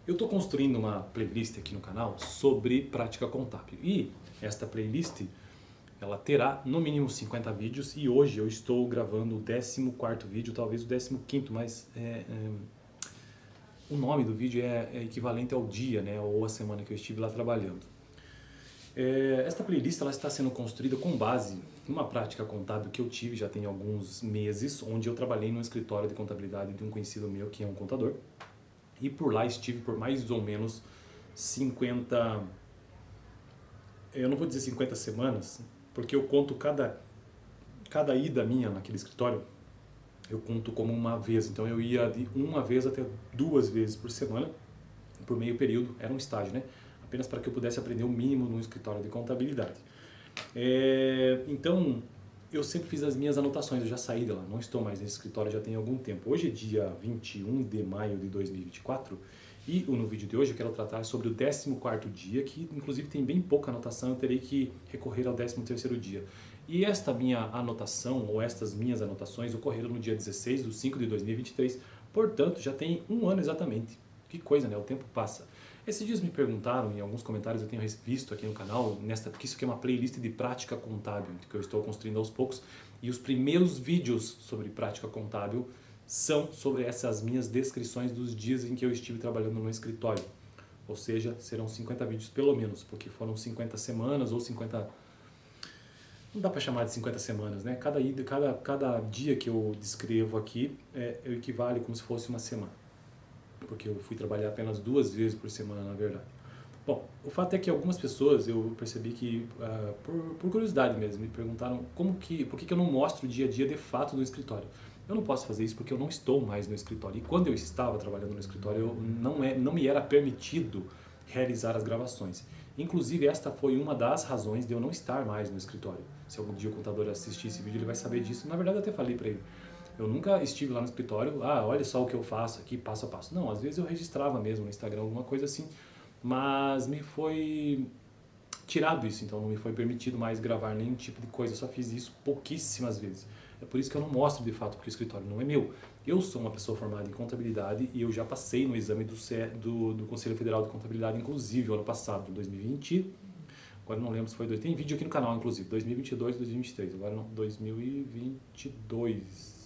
Eu estou construindo uma playlist aqui no canal sobre prática contábil e esta playlist ela terá no mínimo 50 vídeos e hoje eu estou gravando o 14º vídeo, talvez o 15º, mas o nome do vídeo é equivalente ao dia, né, ou a semana que eu estive lá trabalhando. Esta playlist ela está sendo construída com base numa prática contábil que eu tive já tem alguns meses, onde eu trabalhei no escritório de contabilidade de um conhecido meu que é um contador. E por lá estive por mais ou menos 50, eu não vou dizer 50 semanas, porque eu conto cada ida minha naquele escritório, eu conto como uma vez. Então eu ia de uma vez até 2 vezes por semana, por meio período, era um estágio, né? Apenas para que eu pudesse aprender o mínimo no escritório de contabilidade. Então, eu sempre fiz as minhas anotações, eu já saí de lá, não estou mais nesse escritório já tem algum tempo. Hoje é dia 21 de maio de 2024 e no vídeo de hoje eu quero tratar sobre o 14º dia, que inclusive tem bem pouca anotação, eu terei que recorrer ao 13º dia. E esta minha anotação, ou estas minhas anotações, ocorreram no dia 16 de 5 de 2023, portanto já tem um ano exatamente. Que coisa, né? O tempo passa. Esses dias me perguntaram, em alguns comentários eu tenho visto aqui no canal, porque isso aqui é uma playlist de prática contábil, que eu estou construindo aos poucos, e os primeiros vídeos sobre prática contábil são sobre essas minhas descrições dos dias em que eu estive trabalhando no escritório. Ou seja, serão 50 vídeos pelo menos, porque foram 50 semanas ou 50... Não dá para chamar de 50 semanas, né? Cada dia que eu descrevo aqui equivale como se fosse uma semana. Porque eu fui trabalhar apenas 2 vezes por semana, na verdade. Bom, o fato é que algumas pessoas, eu percebi que, por curiosidade mesmo, me perguntaram por que eu não mostro o dia a dia de fato no escritório. Eu não posso fazer isso porque eu não estou mais no escritório. E quando eu estava trabalhando no escritório, não me era permitido realizar as gravações. Inclusive, esta foi uma das razões de eu não estar mais no escritório. Se algum dia o contador assistir esse vídeo, ele vai saber disso. Na verdade, eu até falei para ele. Eu nunca estive lá no escritório, olha só o que eu faço aqui, passo a passo. Não, às vezes eu registrava mesmo no Instagram, alguma coisa assim, mas me foi tirado isso, então não me foi permitido mais gravar nenhum tipo de coisa, eu só fiz isso pouquíssimas vezes. É por isso que eu não mostro de fato, porque o escritório não é meu. Eu sou uma pessoa formada em contabilidade e eu já passei no exame do Conselho Federal de Contabilidade, inclusive, o ano passado, 2020, agora não lembro se foi, tem vídeo aqui no canal, inclusive, 2022, 2023, agora não, 2022...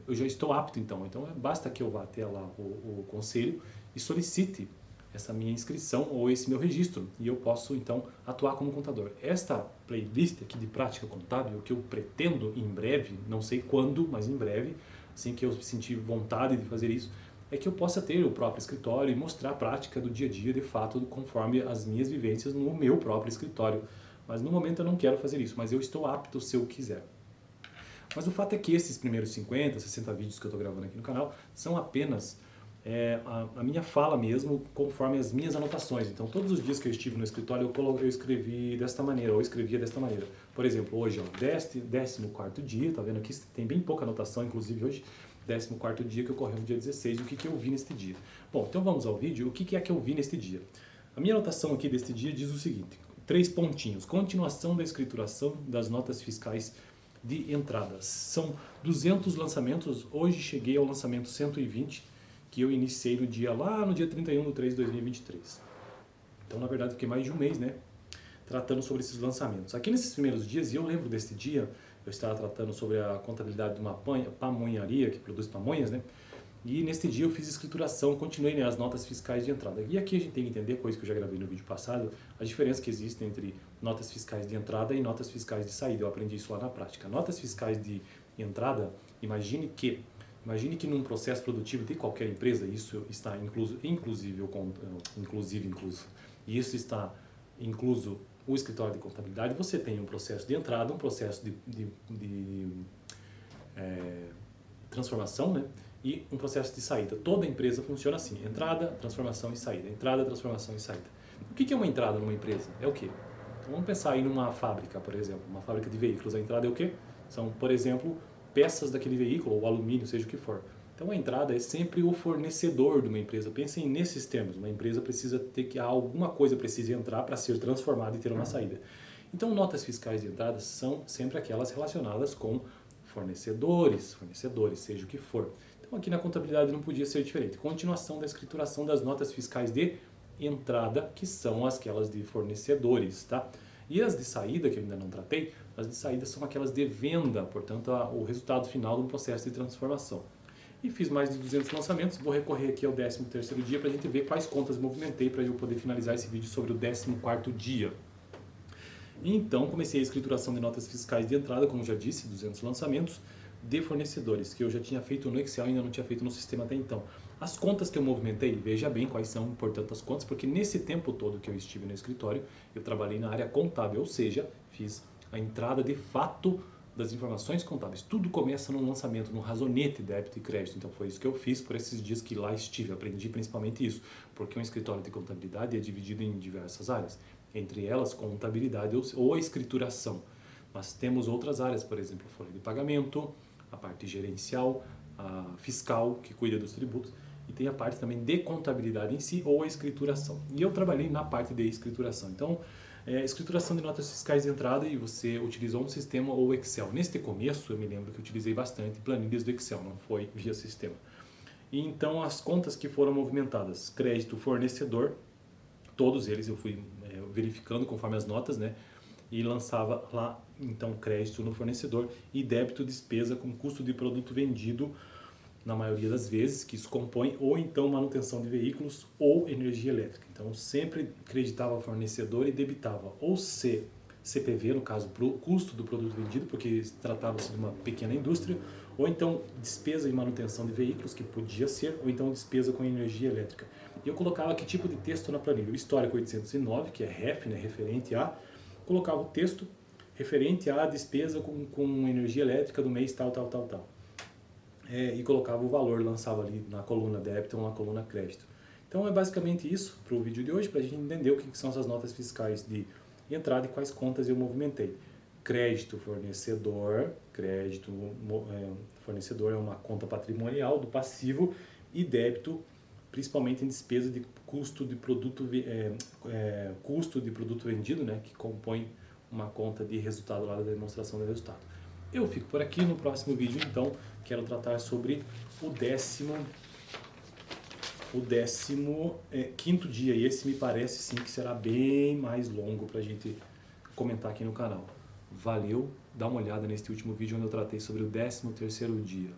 eu já estou apto então basta que eu vá até lá o conselho e solicite essa minha inscrição ou esse meu registro e eu posso então atuar como contador. Esta playlist aqui de prática contábil, que eu pretendo em breve, não sei quando, mas em breve, assim que eu sentir vontade de fazer isso, é que eu possa ter o próprio escritório e mostrar a prática do dia a dia de fato conforme as minhas vivências no meu próprio escritório. Mas no momento eu não quero fazer isso, mas eu estou apto se eu quiser. Mas o fato é que esses primeiros 50, 60 vídeos que eu estou gravando aqui no canal são apenas a minha fala mesmo, conforme as minhas anotações. Então todos os dias que eu estive no escritório eu escrevi desta maneira, ou escrevia desta maneira. Por exemplo, hoje, 14º dia, tá vendo aqui? Tem bem pouca anotação, inclusive hoje, 14º dia que ocorreu no dia 16, o que eu vi neste dia. Bom, então vamos ao vídeo, o que é que eu vi neste dia? A minha anotação aqui deste dia diz o seguinte, 3 pontinhos, continuação da escrituração das notas fiscais de entradas. São 200 lançamentos, hoje cheguei ao lançamento 120, que eu iniciei no dia 31 de 3 de 2023. Então, na verdade, fiquei mais de um mês, né, tratando sobre esses lançamentos. Aqui nesses primeiros dias, e eu lembro deste dia, eu estava tratando sobre a contabilidade de uma pamonharia, que produz pamonhas, né, e neste dia eu fiz escrituração, continuei as notas fiscais de entrada. E aqui a gente tem que entender, coisa que eu já gravei no vídeo passado, a diferença que existe entre notas fiscais de entrada e notas fiscais de saída. Eu aprendi isso lá na prática. Notas fiscais de entrada, imagine que num processo produtivo de qualquer empresa, isso está incluso, e isso está incluso o escritório de contabilidade, você tem um processo de entrada, um processo de transformação, né? E um processo de saída. Toda empresa funciona assim, entrada, transformação e saída. Entrada, transformação e saída. O que é uma entrada numa empresa? É o quê? Então vamos pensar aí numa fábrica, por exemplo, uma fábrica de veículos. A entrada é o quê? São, por exemplo, peças daquele veículo, ou alumínio, seja o que for. Então a entrada é sempre o fornecedor de uma empresa. Pensem nesses termos. Uma empresa precisa ter que alguma coisa precisa entrar para ser transformada e ter uma saída. Então notas fiscais de entrada são sempre aquelas relacionadas com fornecedores, seja o que for. Então aqui na contabilidade não podia ser diferente. Continuação da escrituração das notas fiscais de entrada, que são aquelas de fornecedores, tá? E as de saída, que eu ainda não tratei, as de saída são aquelas de venda, portanto o resultado final do processo de transformação. E fiz mais de 200 lançamentos, vou recorrer aqui ao 13º dia para a gente ver quais contas movimentei para eu poder finalizar esse vídeo sobre o 14º dia. Então comecei a escrituração de notas fiscais de entrada, como já disse, 200 lançamentos, de fornecedores, que eu já tinha feito no Excel e ainda não tinha feito no sistema até então. As contas que eu movimentei, veja bem quais são, portanto, as contas, porque nesse tempo todo que eu estive no escritório, eu trabalhei na área contábil, ou seja, fiz a entrada de fato das informações contábeis. Tudo começa no lançamento, no razonete débito e crédito. Então foi isso que eu fiz por esses dias que lá estive. Aprendi principalmente isso, porque um escritório de contabilidade é dividido em diversas áreas, entre elas contabilidade ou escrituração. Mas temos outras áreas, por exemplo, folha de pagamento, a parte gerencial, a fiscal, que cuida dos tributos, e tem a parte também de contabilidade em si, ou a escrituração. E eu trabalhei na parte de escrituração. Então, escrituração de notas fiscais de entrada, e você utilizou um sistema ou Excel. Neste começo, eu me lembro que eu utilizei bastante planilhas do Excel, não foi via sistema. E então, as contas que foram movimentadas, crédito fornecedor, todos eles eu fui verificando conforme as notas, né? E lançava lá, então, crédito no fornecedor e débito despesa com custo de produto vendido, na maioria das vezes, que isso compõe ou então manutenção de veículos ou energia elétrica. Então, sempre creditava fornecedor e debitava ou CPV, no caso, para o custo do produto vendido, porque tratava-se de uma pequena indústria, ou então despesa em manutenção de veículos, que podia ser, ou então despesa com energia elétrica. E eu colocava que tipo de texto na planilha? O histórico 809, que é REF, né, referente a, colocava o texto referente à despesa com energia elétrica do mês tal. E colocava o valor, lançava ali na coluna débito ou na coluna crédito. Então é basicamente isso para o vídeo de hoje, para a gente entender o que são essas notas fiscais de entrada e quais contas eu movimentei. Crédito fornecedor, fornecedor é uma conta patrimonial do passivo, e débito principalmente em despesa de custo de produto vendido, né, que compõe uma conta de resultado lá da demonstração do resultado. Eu fico por aqui. No próximo vídeo, então, quero tratar sobre o 15º dia, e esse me parece sim que será bem mais longo para a gente comentar aqui no canal. Valeu, dá uma olhada neste último vídeo onde eu tratei sobre o 13º dia.